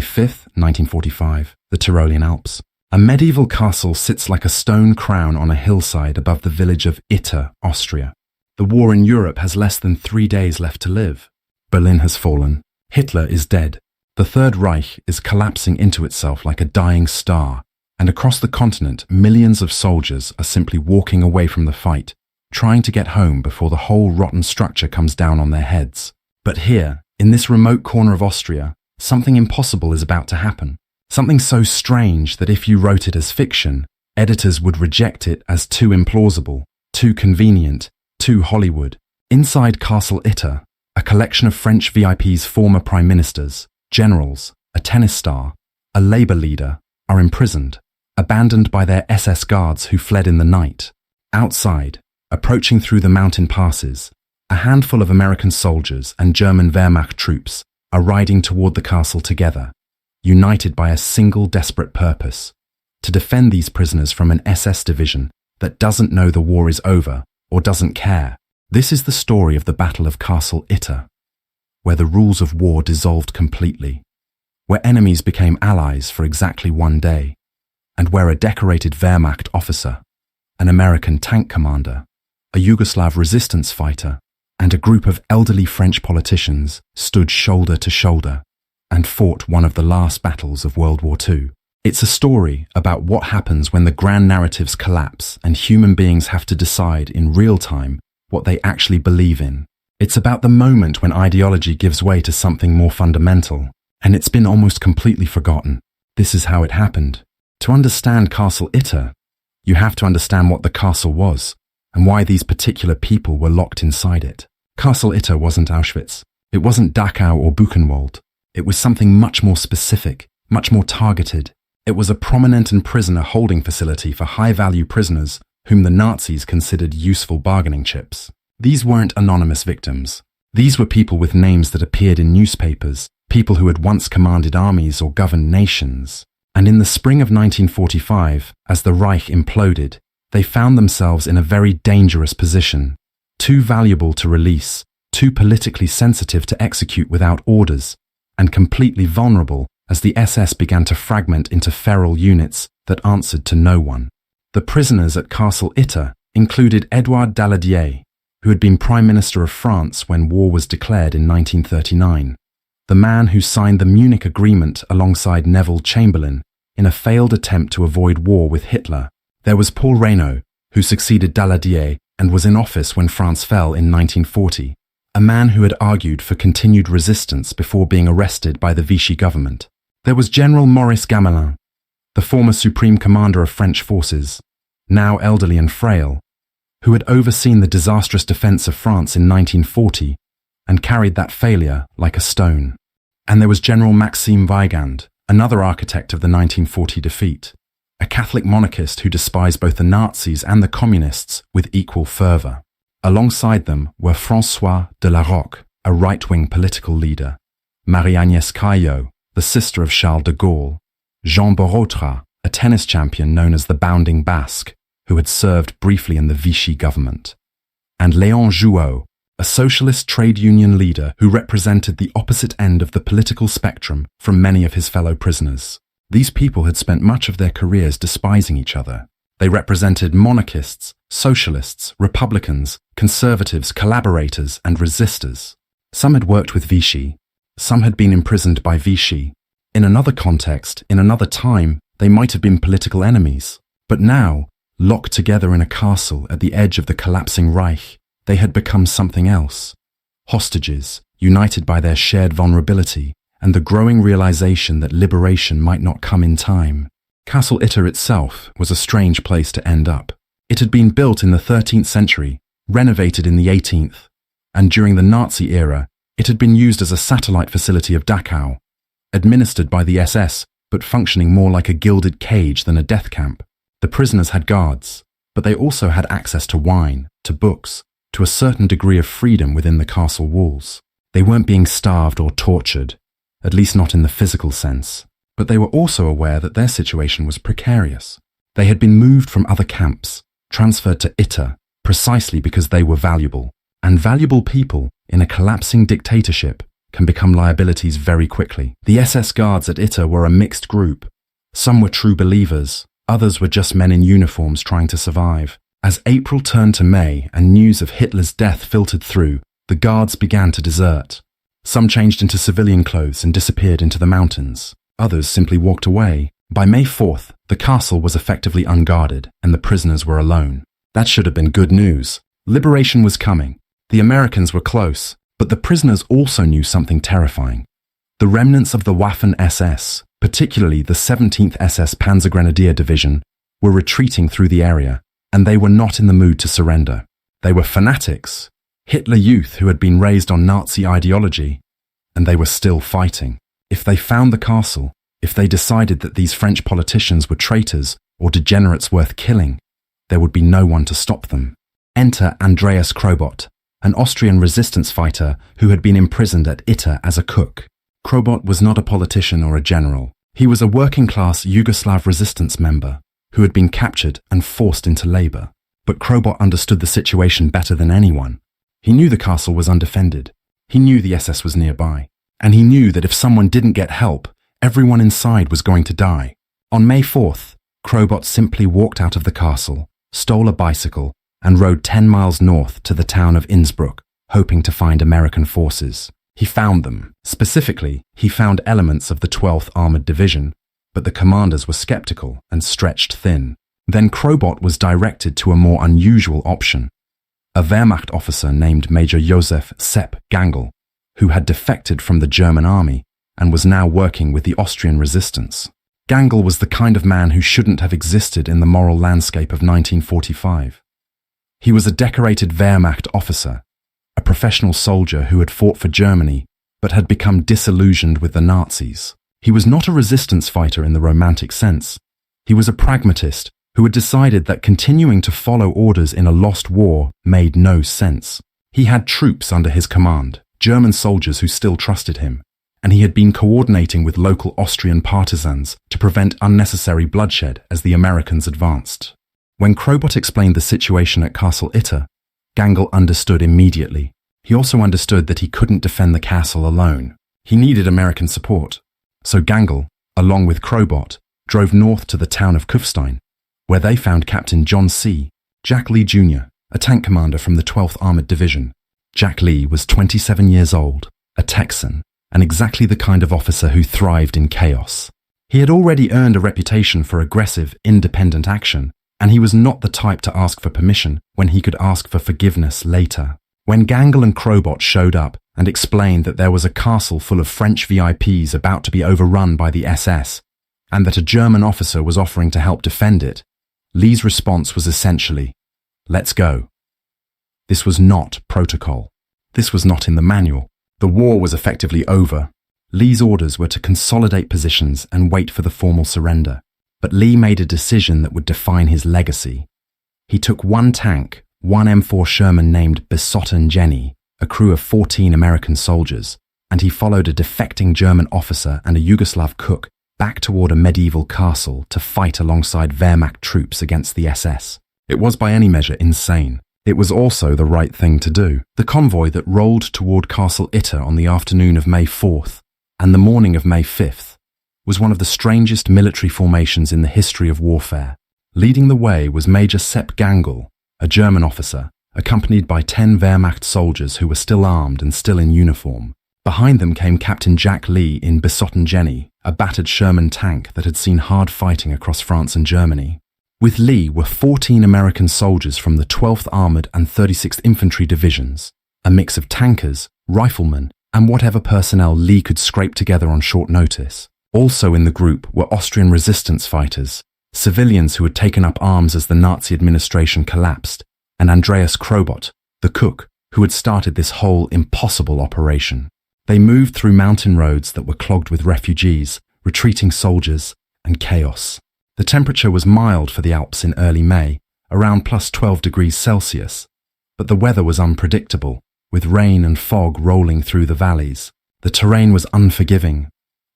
5, 1945, the Tyrolean Alps. A medieval castle sits like a stone crown on a hillside above the village of Itter, Austria. The war in Europe has less than 3 days left to live. Berlin has fallen. Hitler is dead. The Third Reich is collapsing into itself like a dying star, and across the continent, millions of soldiers are simply walking away from the fight, trying to get home before the whole rotten structure comes down on their heads. But here, in this remote corner of Austria, something impossible is about to happen. Something so strange that if you wrote it as fiction, editors would reject it as too implausible, too convenient, too Hollywood. Inside Castle Itter, a collection of French VIP's former prime ministers, generals, a tennis star, a labor leader, are imprisoned, abandoned by their SS guards who fled in the night. Outside, approaching through the mountain passes, a handful of American soldiers and German Wehrmacht troops are riding toward the castle together, united by a single desperate purpose: to defend these prisoners from an SS division that doesn't know the war is over or doesn't care. This is the story of the Battle of Castle Itter, where the rules of war dissolved completely, where enemies became allies for exactly 1 day, and where a decorated Wehrmacht officer, an American tank commander, a Yugoslav resistance fighter, and a group of elderly French politicians stood shoulder to shoulder and fought one of the last battles of World War II. It's a story about what happens when the grand narratives collapse and human beings have to decide in real time what they actually believe in. It's about the moment when ideology gives way to something more fundamental, and it's been almost completely forgotten. This is how it happened. To understand Castle Itter, you have to understand what the castle was and why these particular people were locked inside it. Castle Itter wasn't Auschwitz. It wasn't Dachau or Buchenwald. It was something much more specific, much more targeted. It was a prominent and prisoner holding facility for high-value prisoners whom the Nazis considered useful bargaining chips. These weren't anonymous victims. These were people with names that appeared in newspapers, people who had once commanded armies or governed nations. And in the spring of 1945, as the Reich imploded, they found themselves in a very dangerous position, too valuable to release, too politically sensitive to execute without orders, and completely vulnerable as the SS began to fragment into feral units that answered to no one. The prisoners at Castle Itter included Édouard Daladier, who had been Prime Minister of France when war was declared in 1939, the man who signed the Munich Agreement alongside Neville Chamberlain in a failed attempt to avoid war with Hitler. There was Paul Reynaud, who succeeded Daladier and was in office when France fell in 1940, a man who had argued for continued resistance before being arrested by the Vichy government. There was General Maurice Gamelin, the former Supreme Commander of French forces, now elderly and frail, who had overseen the disastrous defense of France in 1940 and carried that failure like a stone. And there was General Maxime Weygand, another architect of the 1940 defeat, a Catholic monarchist who despised both the Nazis and the communists with equal fervour. Alongside them were François de la Roque, a right-wing political leader, Marie-Agnès Caillot, the sister of Charles de Gaulle, Jean Borotra, a tennis champion known as the Bounding Basque, who had served briefly in the Vichy government, and Léon Jouot, a socialist trade union leader who represented the opposite end of the political spectrum from many of his fellow prisoners. These people had spent much of their careers despising each other. They represented monarchists, socialists, republicans, conservatives, collaborators, and resistors. Some had worked with Vichy. Some had been imprisoned by Vichy. In another context, in another time, they might have been political enemies. But now, locked together in a castle at the edge of the collapsing Reich, they had become something else. Hostages, united by their shared vulnerability and the growing realization that liberation might not come in time. Castle Itter itself was a strange place to end up. It had been built in the 13th century, renovated in the 18th, and during the Nazi era, it had been used as a satellite facility of Dachau, administered by the SS, but functioning more like a gilded cage than a death camp. The prisoners had guards, but they also had access to wine, to books, to a certain degree of freedom within the castle walls. They weren't being starved or tortured, at least not in the physical sense, but they were also aware that their situation was precarious. They had been moved from other camps, transferred to Itter, precisely because they were valuable, and valuable people in a collapsing dictatorship can become liabilities very quickly. The SS guards at Itter were a mixed group. Some were true believers, others were just men in uniforms trying to survive. As April turned to May and news of Hitler's death filtered through, the guards began to desert. Some changed into civilian clothes and disappeared into the mountains. Others simply walked away. By May 4th, the castle was effectively unguarded and the prisoners were alone. That should have been good news. Liberation was coming. The Americans were close, but the prisoners also knew something terrifying. The remnants of the Waffen-SS, particularly the 17th SS Panzergrenadier Division, were retreating through the area, and they were not in the mood to surrender. They were fanatics, Hitler youth who had been raised on Nazi ideology, and they were still fighting. If they found the castle, if they decided that these French politicians were traitors or degenerates worth killing, there would be no one to stop them. Enter Andreas Krobot, an Austrian resistance fighter who had been imprisoned at Itter as a cook. Krobot was not a politician or a general. He was a working-class Yugoslav resistance member who had been captured and forced into labor. But Krobot understood the situation better than anyone. He knew the castle was undefended. He knew the SS was nearby. And he knew that if someone didn't get help, everyone inside was going to die. On May 4th, Krobot simply walked out of the castle, stole a bicycle, and rode 10 miles north to the town of Innsbruck, hoping to find American forces. He found them. Specifically, he found elements of the 12th Armored Division, but the commanders were skeptical and stretched thin. Then Krobot was directed to a more unusual option. A Wehrmacht officer named Major Josef Gangl, who had defected from the German army and was now working with the Austrian resistance. Gangl was the kind of man who shouldn't have existed in the moral landscape of 1945. He was a decorated Wehrmacht officer, a professional soldier who had fought for Germany but had become disillusioned with the Nazis. He was not a resistance fighter in the romantic sense. He was a pragmatist who had decided that continuing to follow orders in a lost war made no sense. He had troops under his command, German soldiers who still trusted him, and he had been coordinating with local Austrian partisans to prevent unnecessary bloodshed as the Americans advanced. When Krobot explained the situation at Castle Itter, Gangl understood immediately. He also understood that he couldn't defend the castle alone. He needed American support. So Gangl, along with Krobot, drove north to the town of Kufstein, where they found Captain John C. Jack Lee Jr., a tank commander from the 12th Armored Division. Jack Lee was 27 years old, a Texan, and exactly the kind of officer who thrived in chaos. He had already earned a reputation for aggressive, independent action, and he was not the type to ask for permission when he could ask for forgiveness later. When Gangl and Krobot showed up and explained that there was a castle full of French VIPs about to be overrun by the SS, and that a German officer was offering to help defend it, Lee's response was essentially, "Let's go." This was not protocol. This was not in the manual. The war was effectively over. Lee's orders were to consolidate positions and wait for the formal surrender. But Lee made a decision that would define his legacy. He took one tank, one M4 Sherman named Besotten Jenny, a crew of 14 American soldiers, and he followed a defecting German officer and a Yugoslav cook back toward a medieval castle to fight alongside Wehrmacht troops against the SS. It was by any measure insane. It was also the right thing to do. The convoy that rolled toward Castle Itter on the afternoon of May 4th and the morning of May 5th was one of the strangest military formations in the history of warfare. Leading the way was Major Josef Gangl, a German officer, accompanied by 10 Wehrmacht soldiers who were still armed and still in uniform. Behind them came Captain Jack Lee in Besotten Jenny, a battered Sherman tank that had seen hard fighting across France and Germany. With Lee were 14 American soldiers from the 12th Armored and 36th Infantry Divisions, a mix of tankers, riflemen, and whatever personnel Lee could scrape together on short notice. Also in the group were Austrian resistance fighters, civilians who had taken up arms as the Nazi administration collapsed, and Andreas Krobot, the cook, who had started this whole impossible operation. They moved through mountain roads that were clogged with refugees, retreating soldiers, and chaos. The temperature was mild for the Alps in early May, around plus 12 degrees Celsius, but the weather was unpredictable, with rain and fog rolling through the valleys. The terrain was unforgiving.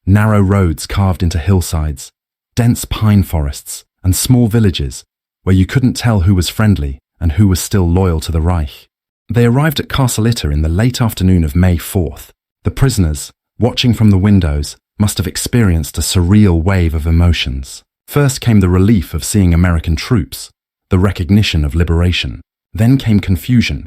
Narrow roads carved into hillsides, dense pine forests, and small villages where you couldn't tell who was friendly and who was still loyal to the Reich. They arrived at Castle Itter in the late afternoon of May 4th, The prisoners, watching from the windows, must have experienced a surreal wave of emotions. First came the relief of seeing American troops, the recognition of liberation. Then came confusion.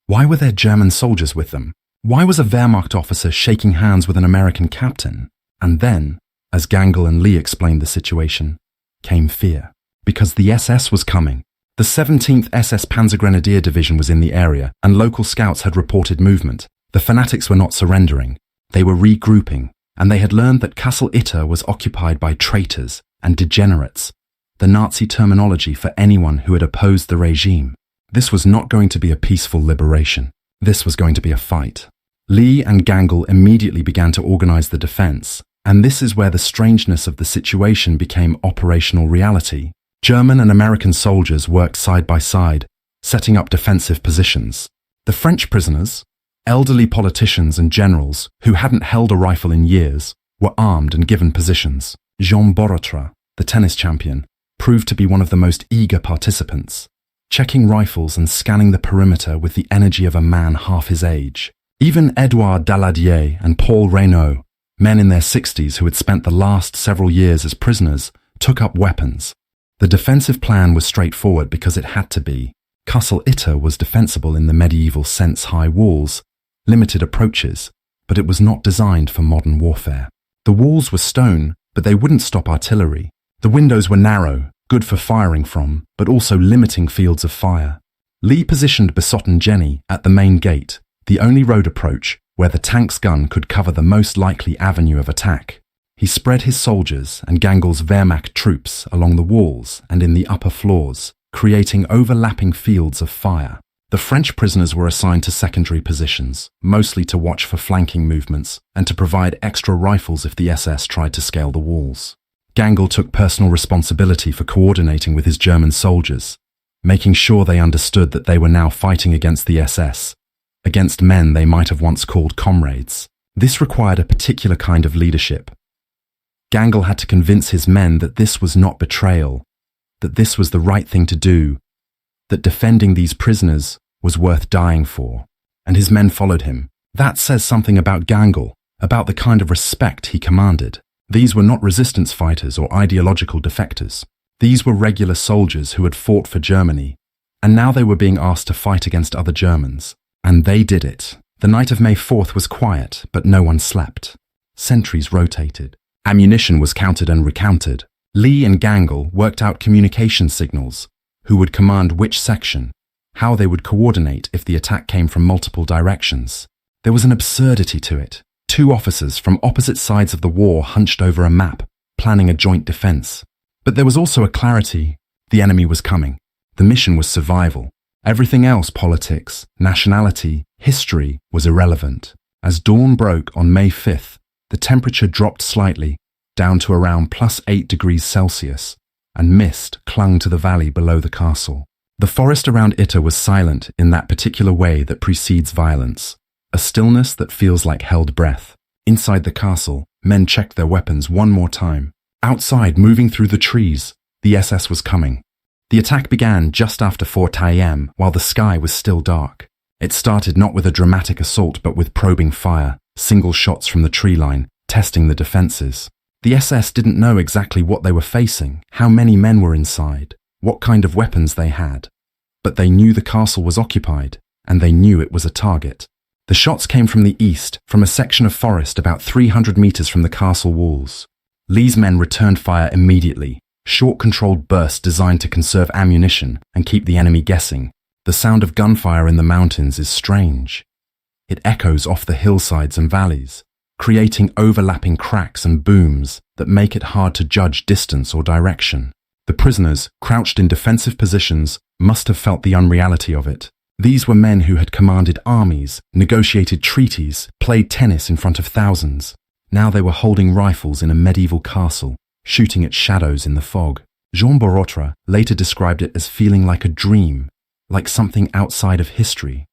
Why were there German soldiers with them? Why was a Wehrmacht officer shaking hands with an American captain? And then, as Gangl and Lee explained the situation, came fear. Because the SS was coming. The 17th SS Panzergrenadier Division was in the area, and local scouts had reported movement. The fanatics were not surrendering. They were regrouping, and they had learned that Castle Itter was occupied by traitors and degenerates, the Nazi terminology for anyone who had opposed the regime. This was not going to be a peaceful liberation. This was going to be a fight. Lee and Gangl immediately began to organize the defense, and this is where the strangeness of the situation became operational reality. German and American soldiers worked side by side, setting up defensive positions. The French prisoners, elderly politicians and generals who hadn't held a rifle in years, were armed and given positions. Jean Borotra, the tennis champion, proved to be one of the most eager participants, checking rifles and scanning the perimeter with the energy of a man half his age. Even Edouard Daladier and Paul Reynaud, men in their 60s who had spent the last several years as prisoners, took up weapons. The defensive plan was straightforward because it had to be. Castle Itter was defensible in the medieval sense: high walls, limited approaches, but it was not designed for modern warfare. The walls were stone, but they wouldn't stop artillery. The windows were narrow, good for firing from, but also limiting fields of fire. Lee positioned Besot and Jenny at the main gate, the only road approach where the tank's gun could cover the most likely avenue of attack. He spread his soldiers and Gangl's Wehrmacht troops along the walls and in the upper floors, creating overlapping fields of fire. The French prisoners were assigned to secondary positions, mostly to watch for flanking movements and to provide extra rifles if the SS tried to scale the walls. Gangl took personal responsibility for coordinating with his German soldiers, making sure they understood that they were now fighting against the SS, against men they might have once called comrades. This required a particular kind of leadership. Gangl had to convince his men that this was not betrayal, that this was the right thing to do, that defending these prisoners was worth dying for, and his men followed him. That says something about Gangl, about the kind of respect he commanded. These were not resistance fighters or ideological defectors. These were regular soldiers who had fought for Germany, and now they were being asked to fight against other Germans. And they did it. The night of May 4th was quiet, but no one slept. Sentries rotated. Ammunition was counted and recounted. Lee and Gangl worked out communication signals, who would command which section, how they would coordinate if the attack came from multiple directions. There was an absurdity to it. Two officers from opposite sides of the war hunched over a map, planning a joint defense. But there was also a clarity. The enemy was coming. The mission was survival. Everything else, politics, nationality, history, was irrelevant. As dawn broke on May 5th, the temperature dropped slightly, down to around +8 degrees Celsius, and mist clung to the valley below the castle. The forest around Itter was silent in that particular way that precedes violence, a stillness that feels like held breath. Inside the castle, men checked their weapons one more time. Outside, moving through the trees, the SS was coming. The attack began just after 4 a.m. while the sky was still dark. It started not with a dramatic assault but with probing fire, single shots from the tree line, testing the defenses. The SS didn't know exactly what they were facing, how many men were inside, what kind of weapons they had. But they knew the castle was occupied, and they knew it was a target. The shots came from the east, from a section of forest about 300 meters from the castle walls. Lee's men returned fire immediately, short controlled bursts designed to conserve ammunition and keep the enemy guessing. The sound of gunfire in the mountains is strange. It echoes off the hillsides and valleys, creating overlapping cracks and booms that make it hard to judge distance or direction. The prisoners, crouched in defensive positions, must have felt the unreality of it. These were men who had commanded armies, negotiated treaties, played tennis in front of thousands. Now they were holding rifles in a medieval castle, shooting at shadows in the fog. Jean Borotra later described it as feeling like a dream, like something outside of history,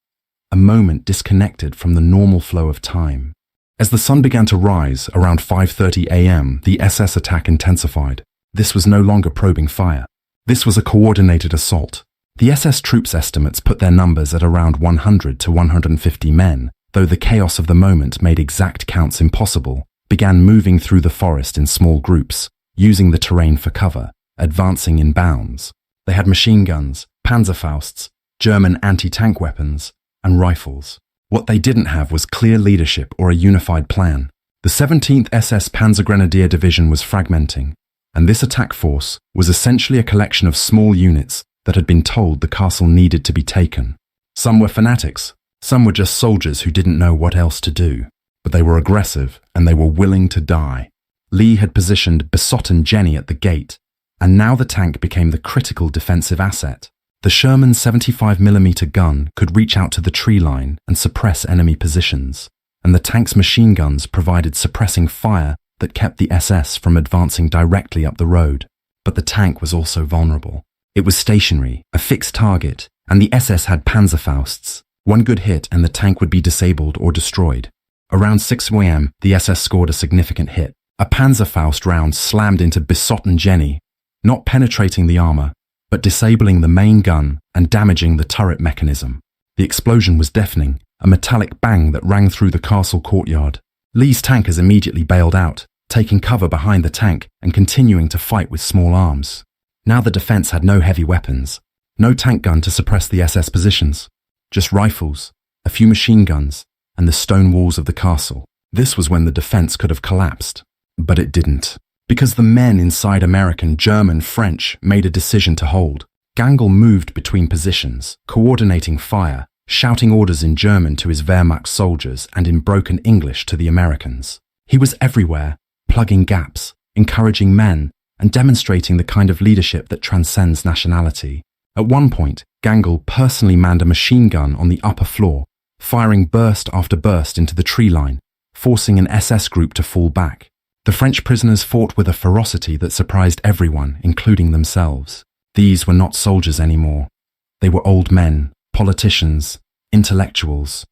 a moment disconnected from the normal flow of time. As the sun began to rise around 5:30 a.m., the SS attack intensified. This was no longer probing fire. This was a coordinated assault. The SS troops estimates put their numbers at around 100 to 150 men, though the chaos of the moment made exact counts impossible, began moving through the forest in small groups, using the terrain for cover, advancing in bounds. They had machine guns, Panzerfausts, German anti-tank weapons, and rifles. What they didn't have was clear leadership or a unified plan. The 17th SS Panzergrenadier Division was fragmenting, and this attack force was essentially a collection of small units that had been told the castle needed to be taken. Some were fanatics, some were just soldiers who didn't know what else to do, but they were aggressive and they were willing to die. Lee had positioned Besotten Jenny at the gate, and now the tank became the critical defensive asset. The Sherman 75mm gun could reach out to the tree line and suppress enemy positions, and the tank's machine guns provided suppressing fire that kept the SS from advancing directly up the road. But the tank was also vulnerable. It was stationary, a fixed target, and the SS had Panzerfausts. One good hit and the tank would be disabled or destroyed. Around 6 a.m., the SS scored a significant hit. A Panzerfaust round slammed into Besotten Jenny, not penetrating the armor, but disabling the main gun and damaging the turret mechanism. The explosion was deafening, a metallic bang that rang through the castle courtyard. Lee's tankers immediately bailed out, taking cover behind the tank and continuing to fight with small arms. Now the defense had no heavy weapons, no tank gun to suppress the SS positions, just rifles, a few machine guns, and the stone walls of the castle. This was when the defense could have collapsed. But it didn't, because the men inside American, German, French made a decision to hold. Gangl moved between positions, coordinating fire, shouting orders in German to his Wehrmacht soldiers and in broken English to the Americans. He was everywhere, plugging gaps, encouraging men, and demonstrating the kind of leadership that transcends nationality. At one point, Gangl personally manned a machine gun on the upper floor, firing burst after burst into the tree line, forcing an SS group to fall back. The French prisoners fought with a ferocity that surprised everyone, including themselves. These were not soldiers anymore. They were old men, politicians, intellectuals.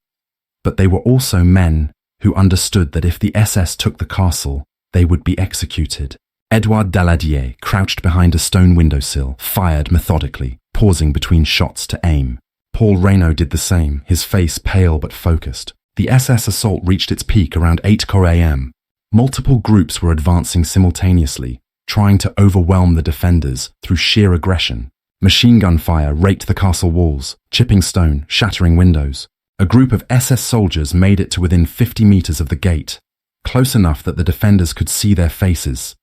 But they were also men who understood that if the SS took the castle, they would be executed. Edouard Daladier, crouched behind a stone windowsill, fired methodically, pausing between shots to aim. Paul Reynaud did the same, his face pale but focused. The SS assault reached its peak around 8 a.m. Multiple groups were advancing simultaneously, trying to overwhelm the defenders through sheer aggression. Machine gun fire raked the castle walls, chipping stone, shattering windows. A group of SS soldiers made it to within 50 meters of the gate, close enough that the defenders could see their faces.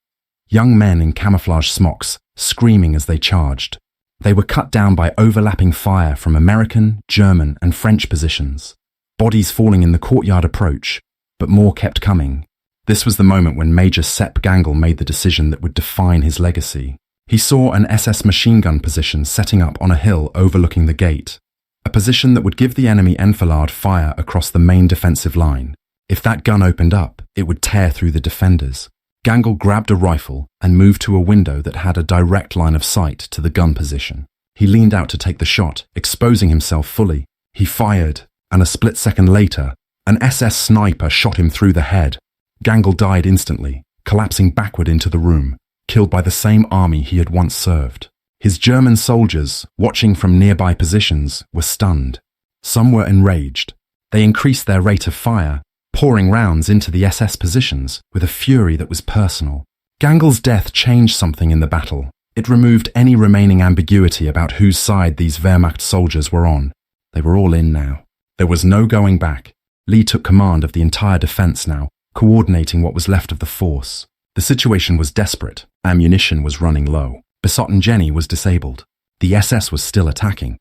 Young men in camouflage smocks, screaming as they charged. They were cut down by overlapping fire from American, German, and French positions. Bodies falling in the courtyard approach, but more kept coming. This was the moment when Major Sepp Gangl made the decision that would define his legacy. He saw an SS machine gun position setting up on a hill overlooking the gate, a position that would give the enemy enfilade fire across the main defensive line. If that gun opened up, it would tear through the defenders. Gangl grabbed a rifle and moved to a window that had a direct line of sight to the gun position. He leaned out to take the shot, exposing himself fully. He fired, and a split second later, an SS sniper shot him through the head. Gangl died instantly, collapsing backward into the room, killed by the same army he had once served. His German soldiers, watching from nearby positions, were stunned. Some were enraged. They increased their rate of fire, pouring rounds into the SS positions with a fury that was personal. Gangl's death changed something in the battle. It removed any remaining ambiguity about whose side these Wehrmacht soldiers were on. They were all in now. There was no going back. Lee took command of the entire defense now, coordinating what was left of the force. The situation was desperate. Ammunition was running low. Besotten Jenny was disabled. The SS was still attacking.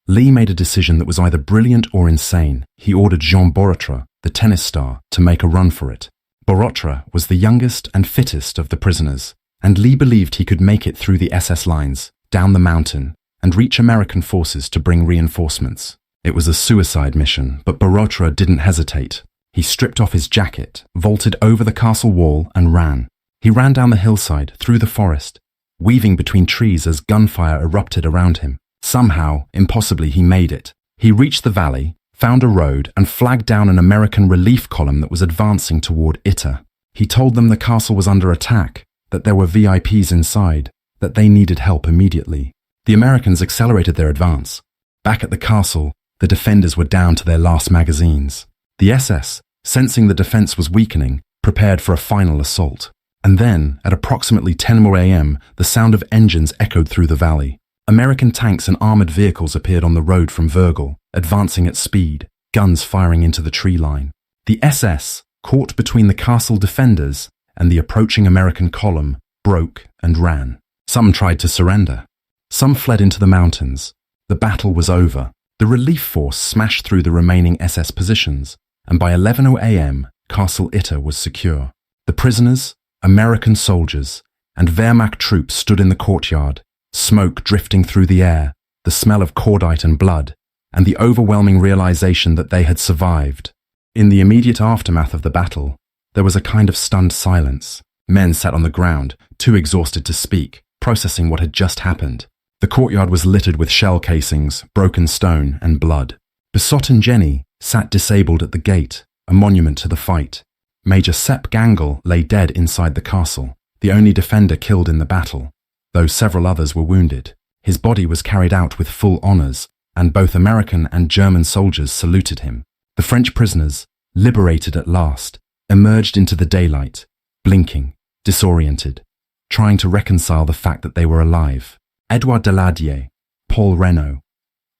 Lee made a decision that was either brilliant or insane. He ordered Jean Borotra, the tennis star, to make a run for it. Borotra was the youngest and fittest of the prisoners, and Lee believed he could make it through the SS lines, down the mountain, and reach American forces to bring reinforcements. It was a suicide mission, but Borotra didn't hesitate. He stripped off his jacket, vaulted over the castle wall, and ran. He ran down the hillside, through the forest, weaving between trees as gunfire erupted around him. Somehow, impossibly, he made it. He reached the valley, found a road, and flagged down an American relief column that was advancing toward Itter. He told them the castle was under attack, that there were VIPs inside, that they needed help immediately. The Americans accelerated their advance. Back at the castle, the defenders were down to their last magazines. The SS, sensing the defense was weakening, prepared for a final assault. And then, at approximately 10 a.m., the sound of engines echoed through the valley. American tanks and armored vehicles appeared on the road from Würgl, advancing at speed, guns firing into the tree line. The SS, caught between the castle defenders and the approaching American column, broke and ran. Some tried to surrender. Some fled into the mountains. The battle was over. The relief force smashed through the remaining SS positions, and by 11 a.m., Castle Itter was secure. The prisoners, American soldiers, and Wehrmacht troops stood in the courtyard, smoke drifting through the air, the smell of cordite and blood, and the overwhelming realization that they had survived. In the immediate aftermath of the battle, there was a kind of stunned silence. Men sat on the ground, too exhausted to speak, processing what had just happened. The courtyard was littered with shell casings, broken stone, and blood. Besotted Jenny sat disabled at the gate, a monument to the fight. Major Josef Gangl lay dead inside the castle, the only defender killed in the battle, though several others were wounded. His body was carried out with full honors, and both American and German soldiers saluted him. The French prisoners, liberated at last, emerged into the daylight, blinking, disoriented, trying to reconcile the fact that they were alive. Edouard Daladier, Paul Reynaud,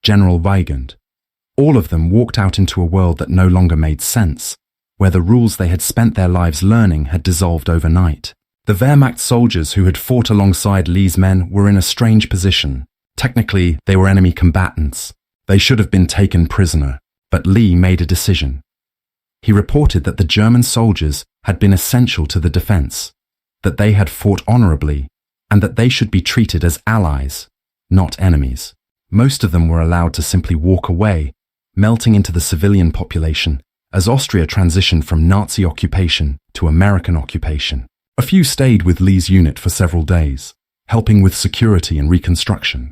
General Weigand, all of them walked out into a world that no longer made sense, where the rules they had spent their lives learning had dissolved overnight. The Wehrmacht soldiers who had fought alongside Lee's men were in a strange position. Technically, they were enemy combatants. They should have been taken prisoner, but Lee made a decision. He reported that the German soldiers had been essential to the defense, that they had fought honorably, and that they should be treated as allies, not enemies. Most of them were allowed to simply walk away, melting into the civilian population as Austria transitioned from Nazi occupation to American occupation. A few stayed with Lee's unit for several days, helping with security and reconstruction.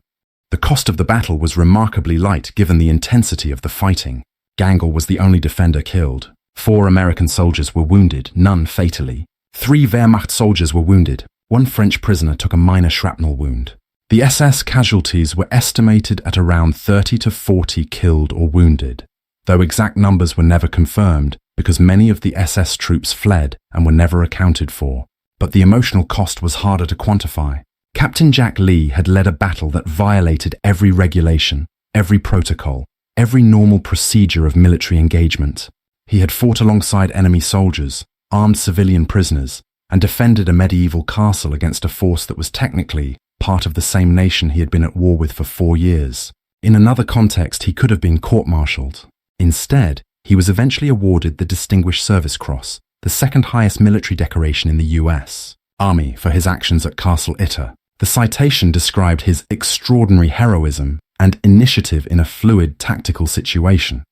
The cost of the battle was remarkably light given the intensity of the fighting. Gangl was the only defender killed. 4 American soldiers were wounded, none fatally. 3 Wehrmacht soldiers were wounded. 1 French prisoner took a minor shrapnel wound. The SS casualties were estimated at around 30 to 40 killed or wounded, though exact numbers were never confirmed because many of the SS troops fled and were never accounted for. But the emotional cost was harder to quantify. Captain Jack Lee had led a battle that violated every regulation, every protocol, every normal procedure of military engagement. He had fought alongside enemy soldiers, armed civilian prisoners, and defended a medieval castle against a force that was technically part of the same nation he had been at war with for 4 years. In another context, he could have been court-martialed. Instead, he was eventually awarded the Distinguished Service Cross, the second highest military decoration in the US Army, for his actions at Castle Itter. The citation described his extraordinary heroism and initiative in a fluid tactical situation,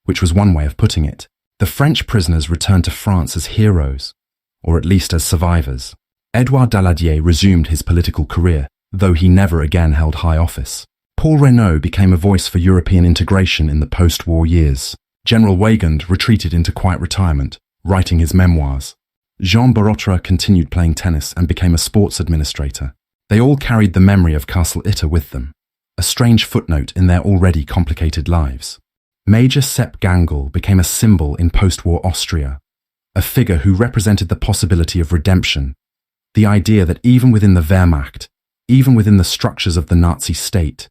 which was one way of putting it. The French prisoners returned to France as heroes, or at least as survivors. Edouard Daladier resumed his political career, though he never again held high office. Paul Reynaud became a voice for European integration in the post-war years. General Weigand retreated into quiet retirement, writing his memoirs. Jean Barotra continued playing tennis and became a sports administrator. They all carried the memory of Castle Itter with them, a strange footnote in their already complicated lives. Major Josef Gangl became a symbol in post-war Austria, a figure who represented the possibility of redemption, the idea that even within the Wehrmacht, even within the structures of the Nazi state,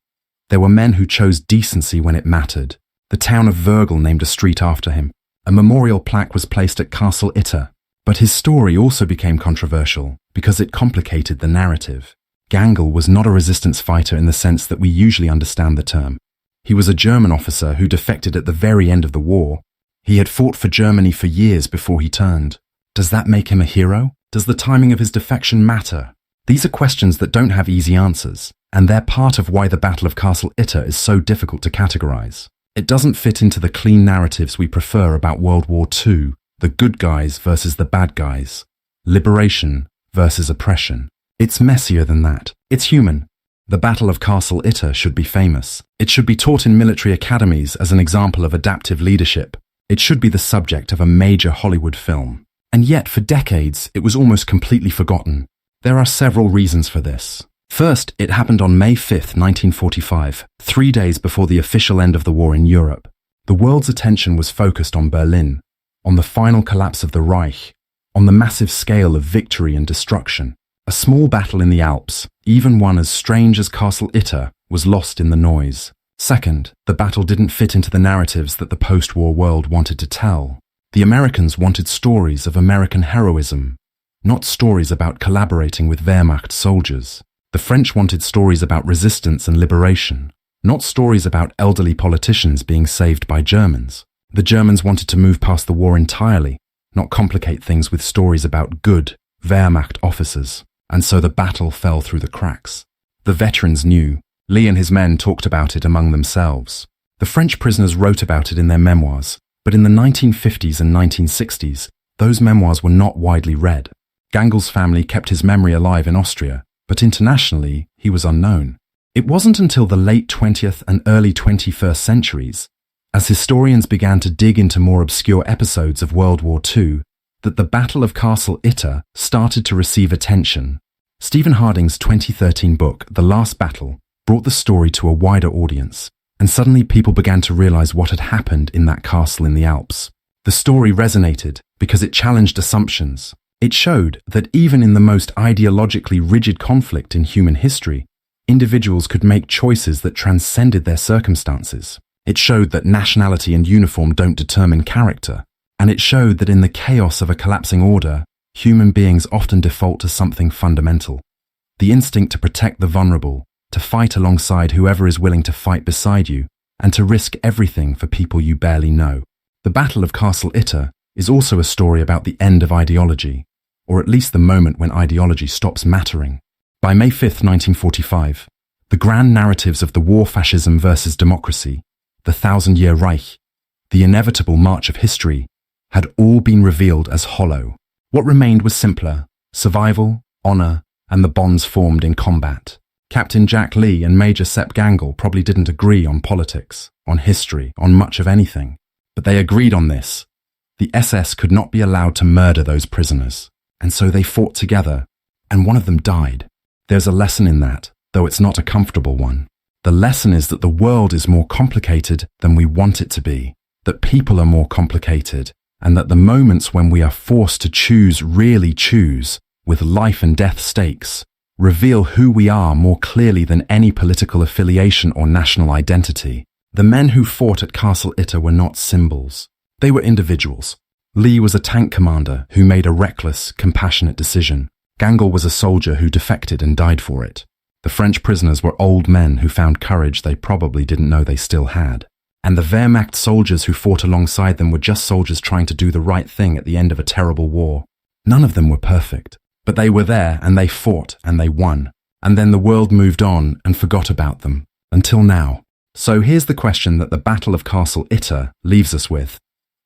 there were men who chose decency when it mattered. The town of Würgl named a street after him. A memorial plaque was placed at Castle Itter. But his story also became controversial because it complicated the narrative. Gangl was not a resistance fighter in the sense that we usually understand the term. He was a German officer who defected at the very end of the war. He had fought for Germany for years before he turned. Does that make him a hero? Does the timing of his defection matter? These are questions that don't have easy answers, and they're part of why the Battle of Castle Itter is so difficult to categorize. It doesn't fit into the clean narratives we prefer about World War II, the good guys versus the bad guys, liberation versus oppression. It's messier than that. It's human. The Battle of Castle Itter should be famous. It should be taught in military academies as an example of adaptive leadership. It should be the subject of a major Hollywood film. And yet, for decades, it was almost completely forgotten. There are several reasons for this. First, it happened on May 5, 1945, 3 days before the official end of the war in Europe. The world's attention was focused on Berlin, on the final collapse of the Reich, on the massive scale of victory and destruction. A small battle in the Alps, even one as strange as Castle Itter, was lost in the noise. Second, the battle didn't fit into the narratives that the post-war world wanted to tell. The Americans wanted stories of American heroism, not stories about collaborating with Wehrmacht soldiers. The French wanted stories about resistance and liberation, not stories about elderly politicians being saved by Germans. The Germans wanted to move past the war entirely, not complicate things with stories about good Wehrmacht officers. And so the battle fell through the cracks. The veterans knew. Lee and his men talked about it among themselves. The French prisoners wrote about it in their memoirs, but in the 1950s and 1960s, those memoirs were not widely read. Gangl's family kept his memory alive in Austria, but internationally, he was unknown. It wasn't until the late 20th and early 21st centuries, as historians began to dig into more obscure episodes of World War II, that the Battle of Castle Itter started to receive attention. Stephen Harding's 2013 book, The Last Battle, brought the story to a wider audience, and suddenly people began to realize what had happened in that castle in the Alps. The story resonated because it challenged assumptions. It showed that even in the most ideologically rigid conflict in human history, individuals could make choices that transcended their circumstances. It showed that nationality and uniform don't determine character, and it showed that in the chaos of a collapsing order, human beings often default to something fundamental. The instinct to protect the vulnerable, to fight alongside whoever is willing to fight beside you, and to risk everything for people you barely know. The Battle of Castle Itter is also a story about the end of ideology, or at least the moment when ideology stops mattering. By May 5, 1945, the grand narratives of the war, fascism versus democracy, the Thousand-Year Reich, the inevitable march of history, had all been revealed as hollow. What remained was simpler: survival, honor, and the bonds formed in combat. Captain Jack Lee and Major Josef Gangl probably didn't agree on politics, on history, on much of anything. But they agreed on this. The SS could not be allowed to murder those prisoners, and so they fought together, and one of them died. There's a lesson in that, though it's not a comfortable one. The lesson is that the world is more complicated than we want it to be, that people are more complicated, and that the moments when we are forced to choose, really choose, with life and death stakes, reveal who we are more clearly than any political affiliation or national identity. The men who fought at Castle Itter were not symbols. They were individuals. Lee was a tank commander who made a reckless, compassionate decision. Gangl was a soldier who defected and died for it. The French prisoners were old men who found courage they probably didn't know they still had. And the Wehrmacht soldiers who fought alongside them were just soldiers trying to do the right thing at the end of a terrible war. None of them were perfect, but they were there and they fought and they won. And then the world moved on and forgot about them, until now. So here's the question that the Battle of Castle Itter leaves us with.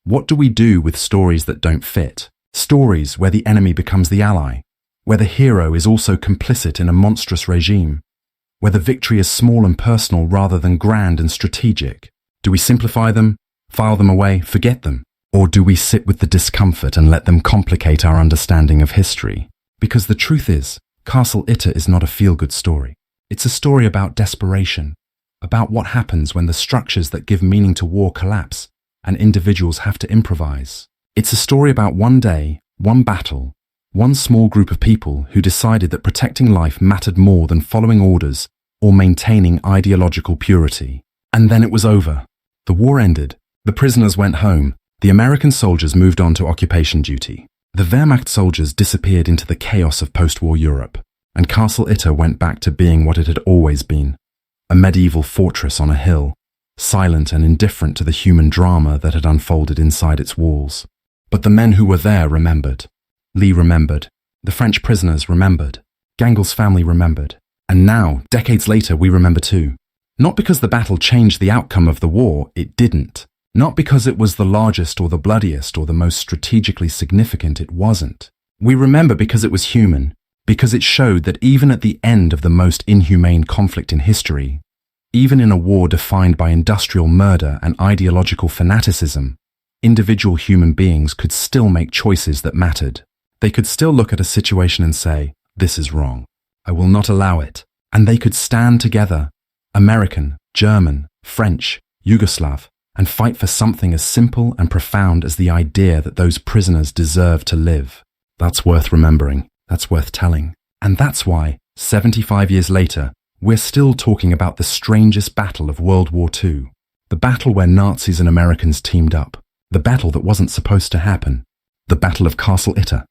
What do we do with stories that don't fit? Stories where the enemy becomes the ally, where the hero is also complicit in a monstrous regime, where the victory is small and personal rather than grand and strategic. Do we simplify them, file them away, forget them? Or do we sit with the discomfort and let them complicate our understanding of history? Because the truth is, Castle Itter is not a feel-good story. It's a story about desperation, about what happens when the structures that give meaning to war collapse and individuals have to improvise. It's a story about one day, one battle, one small group of people who decided that protecting life mattered more than following orders or maintaining ideological purity. And then it was over. The war ended. The prisoners went home. The American soldiers moved on to occupation duty. The Wehrmacht soldiers disappeared into the chaos of post-war Europe, and Castle Itter went back to being what it had always been, a medieval fortress on a hill, silent and indifferent to the human drama that had unfolded inside its walls. But the men who were there remembered. Lee remembered. The French prisoners remembered. Gangl's family remembered. And now, decades later, we remember too. Not because the battle changed the outcome of the war, it didn't. Not because it was the largest or the bloodiest or the most strategically significant, it wasn't. We remember because it was human, because it showed that even at the end of the most inhumane conflict in history, even in a war defined by industrial murder and ideological fanaticism, individual human beings could still make choices that mattered. They could still look at a situation and say, "This is wrong. I will not allow it." And they could stand together, American, German, French, Yugoslav, and fight for something as simple and profound as the idea that those prisoners deserve to live. That's worth remembering. That's worth telling. And that's why, 75 years later, we're still talking about the strangest battle of World War II. The battle where Nazis and Americans teamed up. The battle that wasn't supposed to happen. The Battle of Castle Itter.